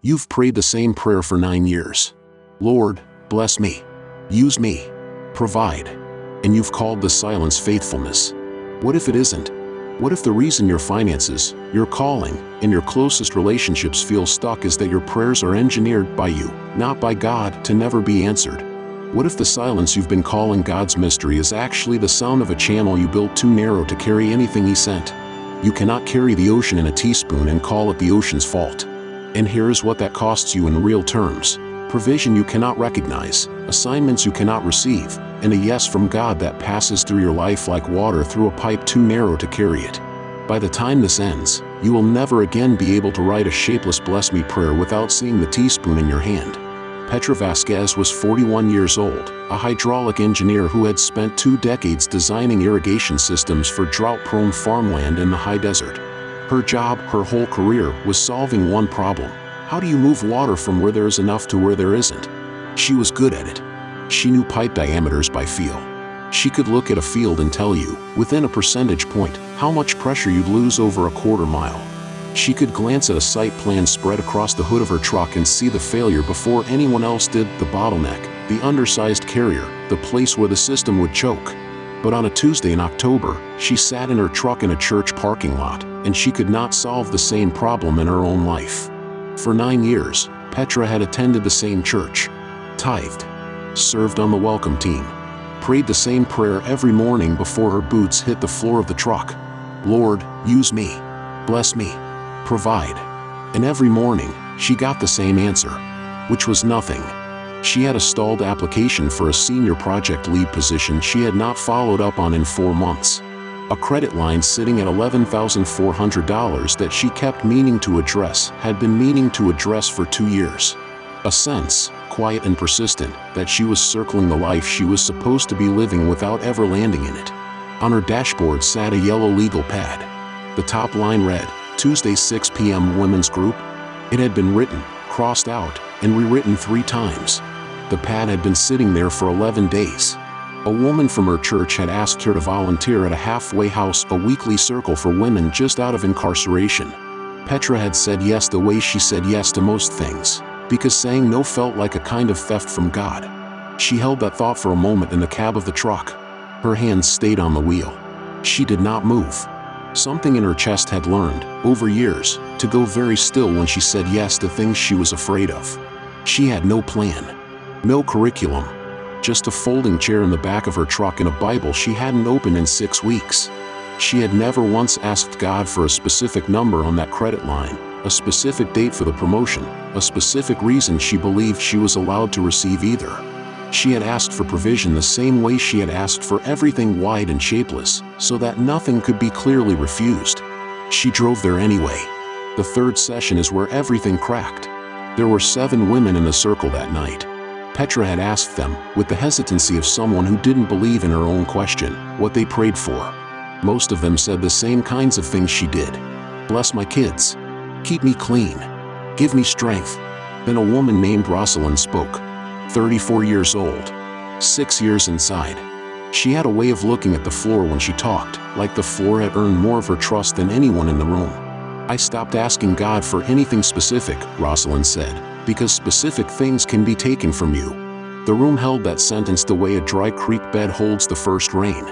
You've prayed the same prayer for 9 years. Lord, bless me. Use me. Provide. And you've called the silence faithfulness. What if it isn't? What if the reason your finances, your calling, and your closest relationships feel stuck is that your prayers are engineered by you, not by God, to never be answered? What if the silence you've been calling God's mystery is actually the sound of a channel you built too narrow to carry anything He sent? You cannot carry the ocean in a teaspoon and call it the ocean's fault. And here's what that costs you in real terms: provision you cannot recognize, assignments you cannot receive, and a yes from God that passes through your life like water through a pipe too narrow to carry it. By the time this ends, you will never again be able to write a shapeless bless me prayer without seeing the teaspoon in your hand. Petra Vasquez was 41 years old, a hydraulic engineer who had spent 2 decades designing irrigation systems for drought-prone farmland in the high desert. Her job, her whole career, was solving one problem: how do you move water from where there is enough to where there isn't? She was good at it. She knew pipe diameters by feel. She could look at a field and tell you, within a percentage point, how much pressure you'd lose over a quarter mile. She could glance at a site plan spread across the hood of her truck and see the failure before anyone else did: the bottleneck, the undersized carrier, the place where the system would choke. But on a Tuesday in October, she sat in her truck in a church parking lot, and she could not solve the same problem in her own life. For 9 years, Petra had attended the same church, tithed, served on the welcome team, prayed the same prayer every morning before her boots hit the floor of the truck: Lord, use me. Bless me. Provide. And every morning, she got the same answer, which was nothing. She had a stalled application for a senior project lead position she had not followed up on in 4 months. A credit line sitting at $11,400 that she kept meaning to address had been meaning to address for 2 years. A sense, quiet and persistent, that she was circling the life she was supposed to be living without ever landing in it. On her dashboard sat a yellow legal pad. The top line read, Tuesday 6 p.m. Women's Group. It had been written, crossed out, and rewritten 3 times. The pad had been sitting there for 11 days. A woman from her church had asked her to volunteer at a halfway house, a weekly circle for women just out of incarceration. Petra had said yes the way she said yes to most things, because saying no felt like a kind of theft from God. She held that thought for a moment in the cab of the truck. Her hands stayed on the wheel. She did not move. Something in her chest had learned, over years, to go very still when she said yes to things she was afraid of. She had no plan, no curriculum, just a folding chair in the back of her truck and a Bible she hadn't opened in 6 weeks. She had never once asked God for a specific number on that credit line, a specific date for the promotion, a specific reason she believed she was allowed to receive either. She had asked for provision the same way she had asked for everything wide and shapeless, so that nothing could be clearly refused. She drove there anyway. The 3rd session is where everything cracked. There were 7 women in the circle that night. Petra had asked them, with the hesitancy of someone who didn't believe in her own question, what they prayed for. Most of them said the same kinds of things she did. Bless my kids. Keep me clean. Give me strength. Then a woman named Rosalind spoke. 34 years old. 6 years inside. She had a way of looking at the floor when she talked, like the floor had earned more of her trust than anyone in the room. I stopped asking God for anything specific, Rosalind said, because specific things can be taken from you. The room held that sentence the way a dry creek bed holds the first rain.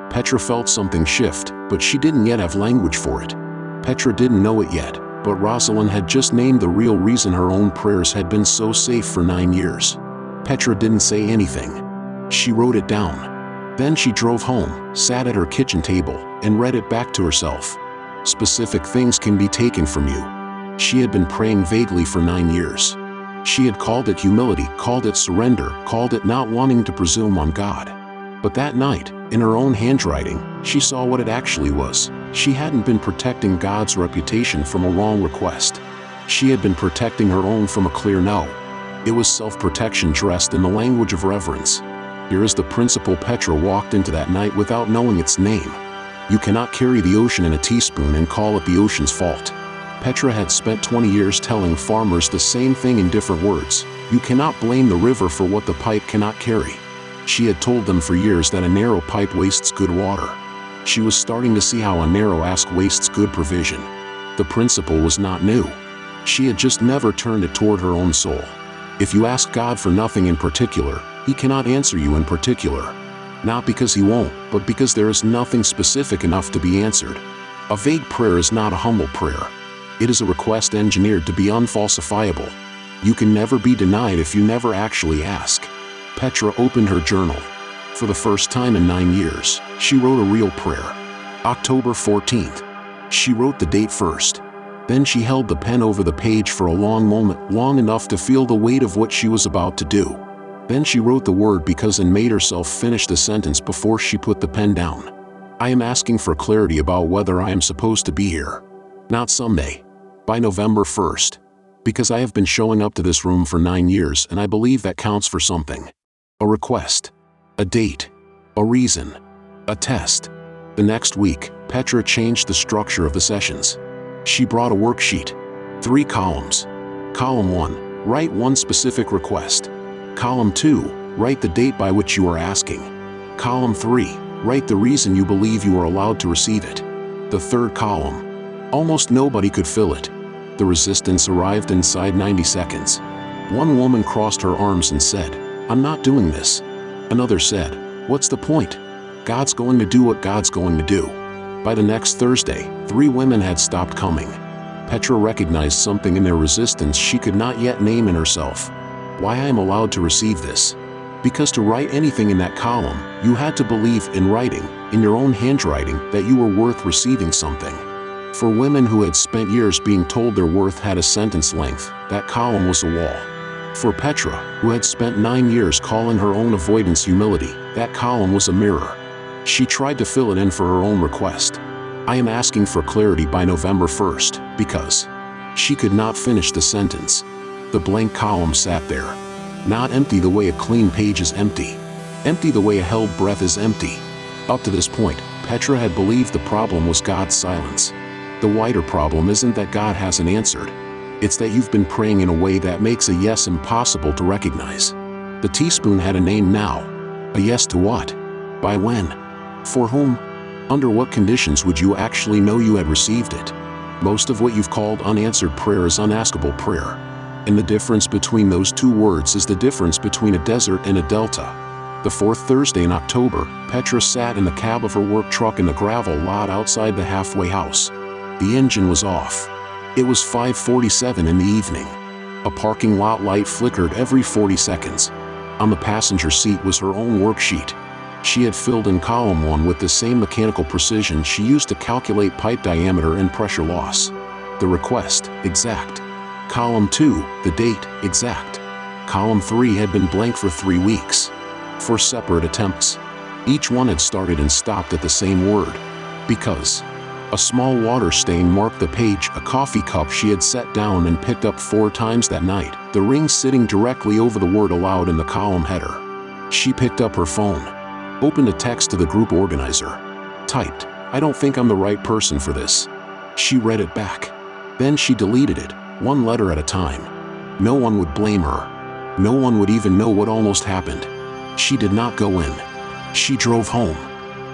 Petra felt something shift, but she didn't yet have language for it. Petra didn't know it yet, but Rosalind had just named the real reason her own prayers had been so safe for 9 years. Petra didn't say anything. She wrote it down. Then she drove home, sat at her kitchen table, and read it back to herself. Specific things can be taken from you. She had been praying vaguely for 9 years. She had called it humility, called it surrender, called it not wanting to presume on God. But that night, in her own handwriting, she saw what it actually was. She hadn't been protecting God's reputation from a wrong request. She had been protecting her own from a clear no. It was self-protection dressed in the language of reverence. Here is the principle Petra walked into that night without knowing its name. You cannot carry the ocean in a teaspoon and call it the ocean's fault. Petra had spent 20 years telling farmers the same thing in different words. You cannot blame the river for what the pipe cannot carry. She had told them for years that a narrow pipe wastes good water. She was starting to see how a narrow ask wastes good provision. The principle was not new. She had just never turned it toward her own soul. If you ask God for nothing in particular, He cannot answer you in particular. Not because He won't, but because there is nothing specific enough to be answered. A vague prayer is not a humble prayer. It is a request engineered to be unfalsifiable. You can never be denied if you never actually ask. Petra opened her journal. For the first time in 9 years, she wrote a real prayer. October 14th. She wrote the date first. Then she held the pen over the page for a long moment, long enough to feel the weight of what she was about to do. Then she wrote the word because and made herself finish the sentence before she put the pen down. I am asking for clarity about whether I am supposed to be here. Not someday. By November 1st. Because I have been showing up to this room for 9 years and I believe that counts for something. A request. A date. A reason. A test. The next week, Petra changed the structure of the sessions. She brought a worksheet. 3 columns. Column 1, write one specific request. Column 2, write the date by which you are asking. Column 3, write the reason you believe you are allowed to receive it. The third column. Almost nobody could fill it. The resistance arrived inside 90 seconds. One woman crossed her arms and said, "I'm not doing this." Another said, "What's the point? God's going to do what God's going to do." By the next Thursday, 3 women had stopped coming. Petra recognized something in their resistance she could not yet name in herself. Why I am allowed to receive this? Because to write anything in that column, you had to believe in writing, in your own handwriting, that you were worth receiving something. For women who had spent years being told their worth had a sentence length, that column was a wall. For Petra, who had spent 9 years calling her own avoidance humility, that column was a mirror. She tried to fill it in for her own request. I am asking for clarity by November 1st, because she could not finish the sentence. The blank column sat there. Not empty the way a clean page is empty. Empty the way a held breath is empty. Up to this point, Petra had believed the problem was God's silence. The wider problem isn't that God hasn't answered. It's that you've been praying in a way that makes a yes impossible to recognize. The teaspoon had a name now. A yes to what? By when? For whom? Under what conditions would you actually know you had received it? Most of what you've called unanswered prayer is unaskable prayer. And the difference between those two words is the difference between a desert and a delta. The 4th Thursday in October, Petra sat in the cab of her work truck in the gravel lot outside the halfway house. The engine was off. It was 5:47 in the evening. A parking lot light flickered every 40 seconds. On the passenger seat was her own worksheet. She had filled in column 1 with the same mechanical precision she used to calculate pipe diameter and pressure loss. The request, exact. Column 2, the date, exact. Column 3 had been blank for 3 weeks. 4 separate attempts. Each one had started and stopped at the same word. Because. A small water stain marked the page, a coffee cup she had set down and picked up 4 times that night, the ring sitting directly over the word aloud in the column header. She picked up her phone. Opened a text to the group organizer. Typed, "I don't think I'm the right person for this." She read it back. Then she deleted it, 1 letter at a time. No one would blame her. No one would even know what almost happened. She did not go in. She drove home.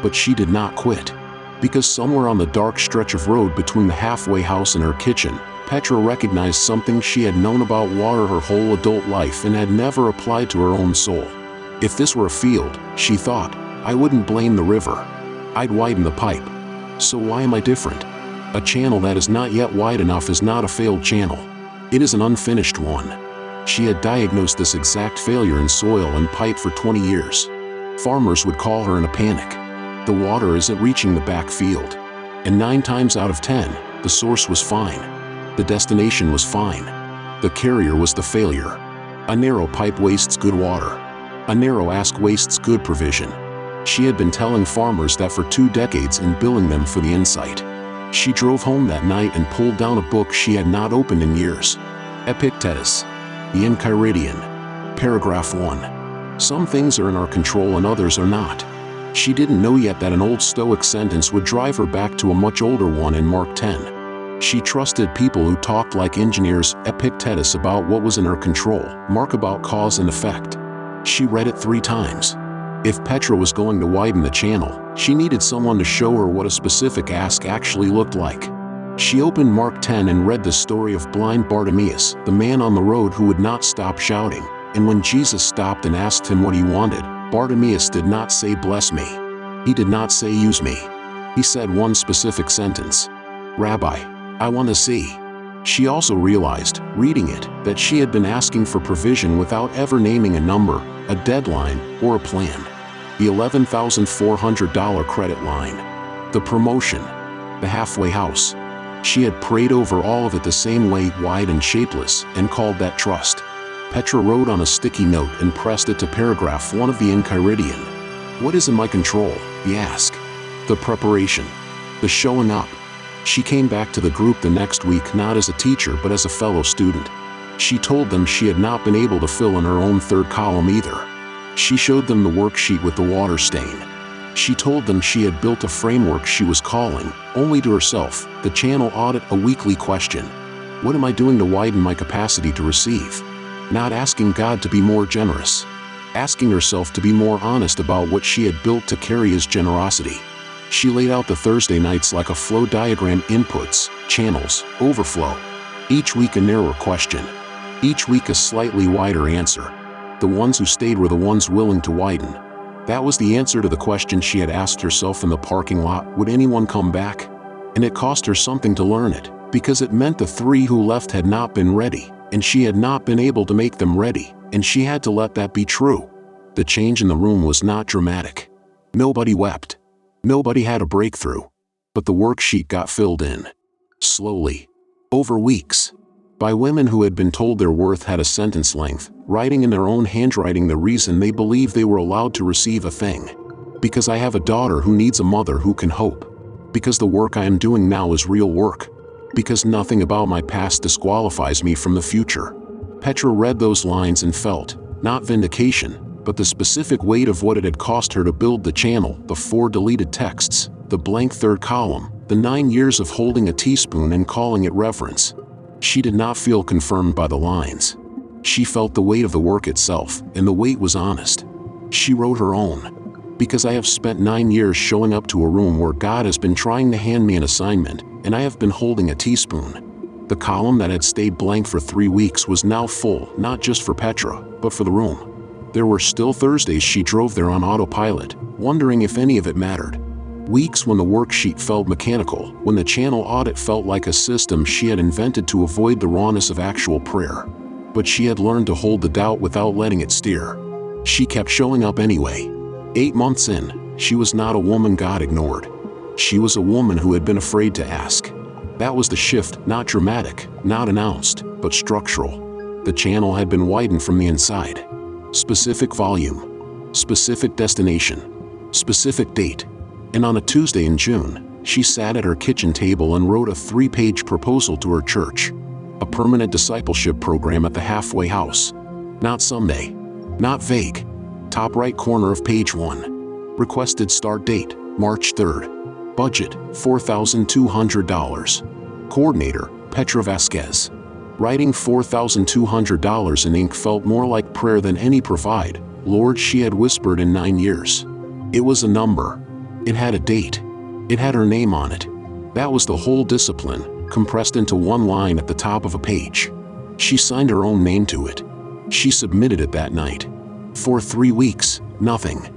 But she did not quit. Because somewhere on the dark stretch of road between the halfway house and her kitchen, Petra recognized something she had known about water her whole adult life and had never applied to her own soul. If this were a field, she thought, I wouldn't blame the river. I'd widen the pipe. So why am I different? A channel that is not yet wide enough is not a failed channel. It is an unfinished one. She had diagnosed this exact failure in soil and pipe for 20 years. Farmers would call her in a panic. The water isn't reaching the back field. And 9 times out of 10, the source was fine. The destination was fine. The carrier was the failure. A narrow pipe wastes good water. A narrow ask wastes good provision. She had been telling farmers that for 2 decades and billing them for the insight. She drove home that night and pulled down a book she had not opened in years. Epictetus. The Enchiridion. Paragraph 1. Some things are in our control and others are not. She didn't know yet that an old Stoic sentence would drive her back to a much older one in Mark 10. She trusted people who talked like engineers, Epictetus about what was in her control, Mark about cause and effect. She read it 3 times. If Petra was going to widen the channel, she needed someone to show her what a specific ask actually looked like. She opened Mark 10 and read the story of blind Bartimaeus, the man on the road who would not stop shouting. And when Jesus stopped and asked him what he wanted, Bartimaeus did not say, "Bless me." He did not say, "Use me." He said one specific sentence: "Rabbi, I want to see." She also realized, reading it, that she had been asking for provision without ever naming a number, a deadline, or a plan. The $11,400 credit line. The promotion. The halfway house. She had prayed over all of it the same way, wide and shapeless, and called that trust. Petra wrote on a sticky note and pressed it to paragraph 1 of the Enchiridion. What is in my control, the ask. The preparation. The showing up. She came back to the group the next week not as a teacher but as a fellow student. She told them she had not been able to fill in her own third column either. She showed them the worksheet with the water stain. She told them she had built a framework she was calling, only to herself, the channel audit, a weekly question. What am I doing to widen my capacity to receive? Not asking God to be more generous. Asking herself to be more honest about what she had built to carry His generosity. She laid out the Thursday nights like a flow diagram: inputs, channels, overflow. Each week a narrower question. Each week a slightly wider answer. The ones who stayed were the ones willing to widen. That was the answer to the question she had asked herself in the parking lot: would anyone come back? And it cost her something to learn it, because it meant the 3 who left had not been ready, and she had not been able to make them ready, and she had to let that be true. The change in the room was not dramatic. Nobody wept. Nobody had a breakthrough. But the worksheet got filled in. Slowly. Over weeks. By women who had been told their worth had a sentence length, writing in their own handwriting the reason they believed they were allowed to receive a thing. Because I have a daughter who needs a mother who can hope. Because the work I am doing now is real work. Because nothing about my past disqualifies me from the future. Petra read those lines and felt, not vindication, but the specific weight of what it had cost her to build the channel, the 4 deleted texts, the blank third column, the 9 years of holding a teaspoon and calling it reverence. She did not feel confirmed by the lines. She felt the weight of the work itself, and the weight was honest. She wrote her own. Because I have spent 9 years showing up to a room where God has been trying to hand me an assignment, and I have been holding a teaspoon. The column that had stayed blank for 3 weeks was now full, not just for Petra, but for the room. There were still Thursdays she drove there on autopilot, wondering if any of it mattered. Weeks when the worksheet felt mechanical, when the channel audit felt like a system she had invented to avoid the rawness of actual prayer. But she had learned to hold the doubt without letting it steer. She kept showing up anyway. 8 months in, she was not a woman God ignored. She was a woman who had been afraid to ask. That was the shift, not dramatic, not announced, but structural. The channel had been widened from the inside. Specific volume. Specific destination. Specific date. And on a Tuesday in June, she sat at her kitchen table and wrote a 3-page proposal to her church. A permanent discipleship program at the halfway house. Not someday. Not vague. Top right corner of page 1. Requested start date, March 3rd. Budget, $4,200. Coordinator, Petra Vasquez. Writing $4,200 in ink felt more like prayer than any provide, Lord, she had whispered in 9 years. It was a number. It had a date. It had her name on it. That was the whole discipline, compressed into 1 line at the top of a page. She signed her own name to it. She submitted it that night. For 3 weeks, nothing.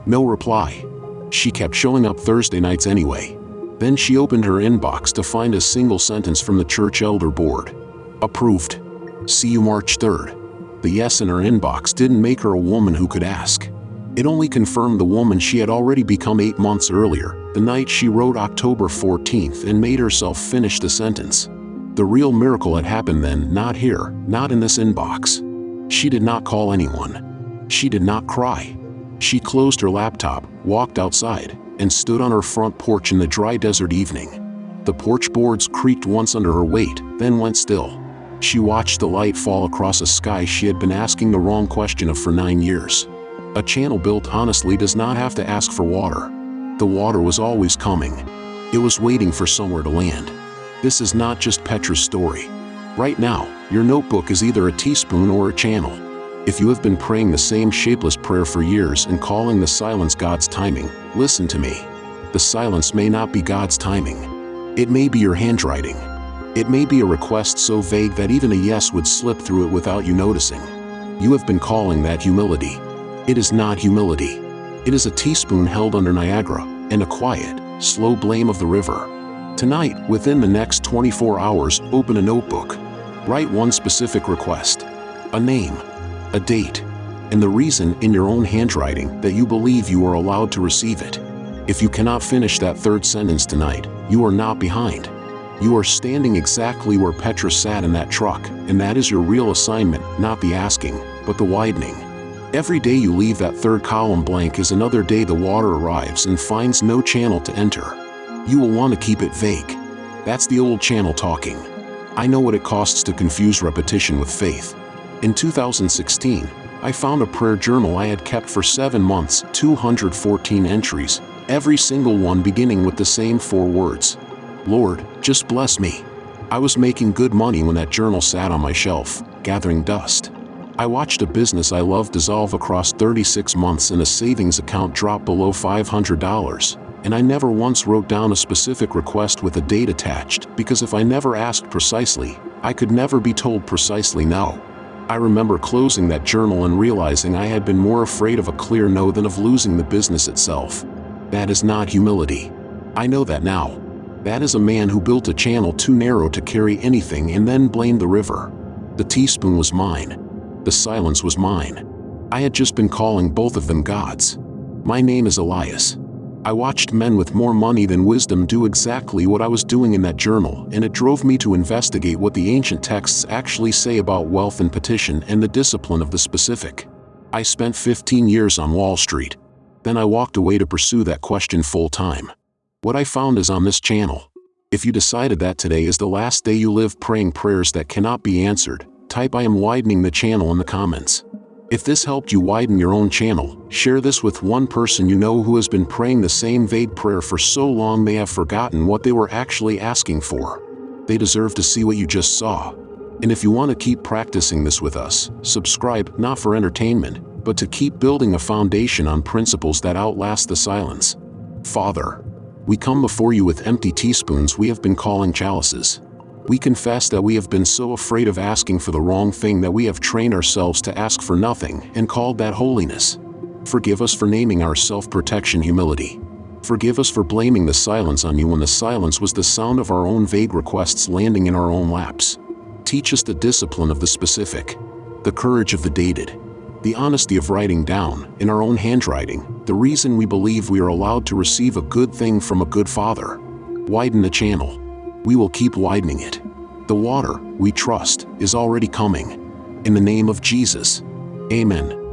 No reply. She kept showing up Thursday nights anyway. Then she opened her inbox to find a single sentence from the church elder board. Approved. See you March 3rd. The yes in her inbox didn't make her a woman who could ask. It only confirmed the woman she had already become 8 months earlier, the night she wrote October 14th and made herself finish the sentence. The real miracle had happened then, not here, not in this inbox. She did not call anyone. She did not cry. She closed her laptop, walked outside, and stood on her front porch in the dry desert evening. The porch boards creaked once under her weight, then went still. She watched the light fall across a sky she had been asking the wrong question of for 9 years. A channel built honestly does not have to ask for water. The water was always coming. It was waiting for somewhere to land. This is not just Petra's story. Right now, your notebook is either a teaspoon or a channel. If you have been praying the same shapeless prayer for years and calling the silence God's timing, listen to me. The silence may not be God's timing. It may be your handwriting. It may be a request so vague that even a yes would slip through it without you noticing. You have been calling that humility. It is not humility. It is a teaspoon held under Niagara and a quiet, slow blame of the river. Tonight, within the next 24 hours, open a notebook. Write one specific request, a name, a date, and the reason in your own handwriting that you believe you are allowed to receive it. If you cannot finish that third sentence tonight, you are not behind. You are standing exactly where Petra sat in that truck, and that is your real assignment, not the asking, but the widening. Every day you leave that third column blank is another day the water arrives and finds no channel to enter. You will want to keep it vague. That's the old channel talking. I know what it costs to confuse repetition with faith. In 2016, I found a prayer journal I had kept for 7 months, 214 entries, every single one beginning with the same 4 words. Lord, just bless me. I was making good money when that journal sat on my shelf, gathering dust. I watched a business I loved dissolve across 36 months and a savings account drop below $500. And I never once wrote down a specific request with a date attached, because if I never asked precisely, I could never be told precisely no. I remember closing that journal and realizing I had been more afraid of a clear no than of losing the business itself. That is not humility. I know that now. That is a man who built a channel too narrow to carry anything and then blamed the river. The teaspoon was mine. The silence was mine. I had just been calling both of them gods. My name is Elias. I watched men with more money than wisdom do exactly what I was doing in that journal, and it drove me to investigate what the ancient texts actually say about wealth and petition and the discipline of the specific. I spent 15 years on Wall Street. Then I walked away to pursue that question full time. What I found is on this channel. If you decided that today is the last day you live praying prayers that cannot be answered, type I am widening the channel in the comments. If this helped you widen your own channel, share this with one person you know who has been praying the same vague prayer for so long they have forgotten what they were actually asking for. They deserve to see what you just saw. And if you want to keep practicing this with us, subscribe, not for entertainment, but to keep building a foundation on principles that outlast the silence. Father, we come before you with empty teaspoons we have been calling chalices. We confess that we have been so afraid of asking for the wrong thing that we have trained ourselves to ask for nothing and called that holiness. Forgive us for naming our self-protection humility. Forgive us for blaming the silence on you when the silence was the sound of our own vague requests landing in our own laps. Teach us the discipline of the specific, the courage of the dated, the honesty of writing down, in our own handwriting, the reason we believe we are allowed to receive a good thing from a good Father. Widen the channel. We will keep widening it. The water, we trust, is already coming. In the name of Jesus. Amen.